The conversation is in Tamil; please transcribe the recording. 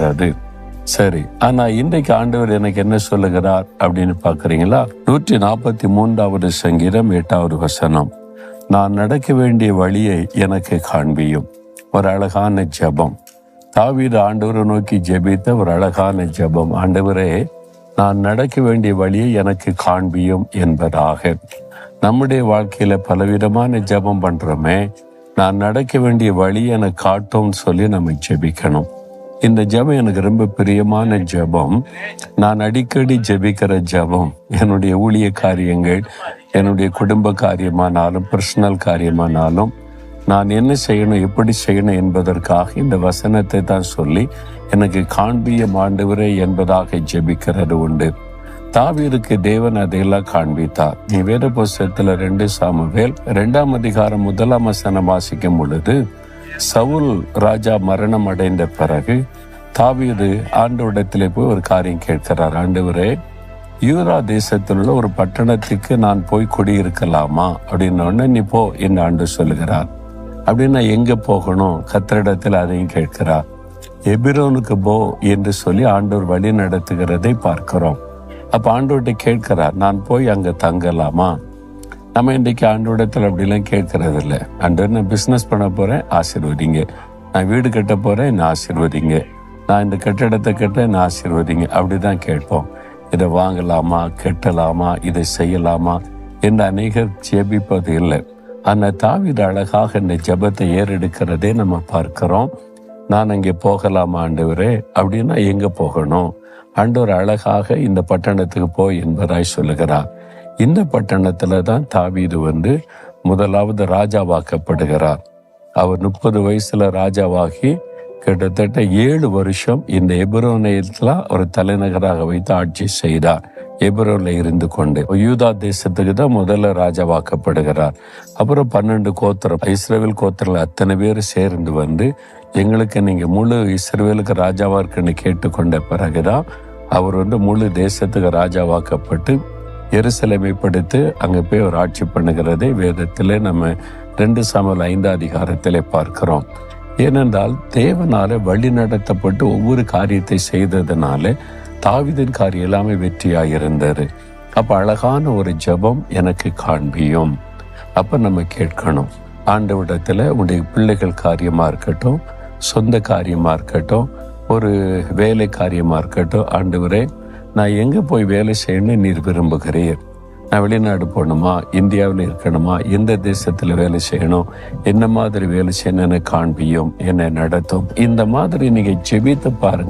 அது சரி. ஆனா இன்றைக்கு ஆண்டவர் எனக்கு என்ன சொல்லுகிறார் அப்படின்னு பாக்குறீங்களா? 143வது சங்கீதம் 8வது வசனம், நான் நடக்க வேண்டிய வழியை எனக்கு காண்பியும். ஒரு அழகான ஜெபம். தாவீது ஆண்டவரை நோக்கி ஜெபித்த ஒரு அழகான ஜெபம். ஆண்டவரே, நான் நடக்க வேண்டிய வழியை எனக்கு காண்பியும் என்பதாக. நம்முடைய வாழ்க்கையில பலவிதமான ஜெபம் பண்றோமே, நான் நடக்க வேண்டிய வழி எனக்கு காட்டும்னு சொல்லி நம்ம ஜெபிக்கணும். இந்த ஜெபம் எனக்கு ரொம்ப பிரியமான ஜெபம். நான் அடிக்கடி ஜெபிக்கிற ஜெபம். என்னுடைய ஊழிய காரியங்கள், என்னுடைய குடும்ப காரியமானாலும் பர்சனல் காரியமானாலும் நான் என்ன செய்யணும், எப்படி செய்யணும் என்பதற்காக இந்த வசனத்தை தான் சொல்லி எனக்கு காண்பியும் ஆண்டவரே என்பதாக ஜெபிக்கிறது உண்டு. தாவீதுக்கு தேவன் அதையெல்லாம் காண்பித்தார். நீ வேத புஸ்தகத்துல 2 சாமுவேல் 2ஆம் அதிகாரம் 1ஆம் வசனம் வாசிக்கும் பொழுது, சவுல் ராஜா மரணம் அடைந்த பிறகு தாவீது ஆண்டவரிடத்திலே போய் ஒரு காரியம் கேட்கிறார். ஆண்டவரே, யூதா தேசத்தில் உள்ள ஒரு பட்டணத்துக்கு நான் போய் குடியிருக்கலாமா அப்படின்னு. நீ போ என்று ஆண்டவர் சொல்லுகிறார். அப்படின்னா எங்க போகணும்? கர்த்தரிடத்தில் அதையும் கேட்கிறார். எபிரோனுக்கு போ என்று சொல்லி ஆண்டவர் வழி நடத்துகிறதை பார்க்கிறோம். அப்ப ஆண்டவர்கிட்ட கேட்கிறார், நான் போய் அங்க தங்கலாமா? நம்ம இன்றைக்கு ஆண்டவரிடத்தில் அப்படிலாம் கேட்கறது இல்லை. ஆண்டவர், நான் பிசினஸ் பண்ண போறேன், ஆசீர்வதிங்க. நான் வீடு கட்ட போறேன், என்ன ஆசீர்வதிங்க. நான் இந்த கட்டிடத்தை கட்ட என்ன ஆசீர்வதிங்க. அப்படிதான் கேட்போம். இதை வாங்கலாமா, கட்டலாமா, இதை செய்யலாமா என்று அநேகர் ஜெபிப்பது இல்லை. ஆனால் தாவீது அழகாக இந்த ஜெபத்தை ஏறெடுக்கிறதே நம்ம பார்க்கிறோம். நான் அங்கே போகலாமா ஆண்டவரே? அப்படின்னா எங்க போகணும்? ஆண்டவர் அழகாக இந்த பட்டணத்துக்கு போய் என்பதாய் சொல்லுகிறார். இந்த பட்டணத்துல தான் தாவீது முதலாவது ராஜாவாக்கப்படுகிறார். அவர் 30 வயசுல ராஜாவாகி கிட்டத்தட்ட 7 வருஷம் இந்த எபிரோனியத்துல ஒரு தலைநகராக வைத்து ஆட்சி செய்தார். எபிரோன்ல இருந்து கொண்டு யூதா தேசத்துக்கு தான் முதல்ல ராஜாவாக்கப்படுகிறார். அப்புறம் 12 கோத்திரம், இஸ்ரவேல் கோத்திரத்தில் அத்தனை பேர் சேர்ந்து எங்களுக்கு நீங்க முழு இஸ்ரவேலுக்கு ராஜாவா இருக்குன்னு கேட்டுக்கொண்ட பிறகுதான் அவர் முழு தேசத்துக்கு ராஜாவாக்கப்பட்டு எருசலேமை படுத்து அங்க போய் ஒரு ஆட்சி பண்ணுகிறதை வேதத்திலே நம்ம 2 சாமுவேல் 5ஆம் அதிகாரத்திலே பார்க்கிறோம். ஏனென்றால் தேவனால வழி நடத்தப்பட்டு ஒவ்வொரு காரியத்தை செய்ததுனால தாவீதின் காரியம் எல்லாமே வெற்றியாயிருந்தாரு. அப்ப அழகான ஒரு ஜெபம் எனக்கு காண்பியும். அப்ப நம்ம கேட்கணும், ஆண்டவரிடத்துல உடைய பிள்ளைகள் காரியமா இருக்கட்டும், சொந்த காரியமா இருக்கட்டும், ஒரு வேலை காரியமா இருக்கட்டும், ஆண்டவரே, நான் எங்க போய் வேலை செய்யணும்னு நீர் விரும்புகிறீர்? நான் வெளிநாடு போகணுமா, இந்தியாவில் இருக்கணுமா, எந்த தேசத்துல வேலை செய்யணும், என்ன மாதிரி வேலை செய்யணும்னு காண்பியும், என்னை நடத்தும். இந்த மாதிரி நீங்க ஜெபித்து பாருங்க.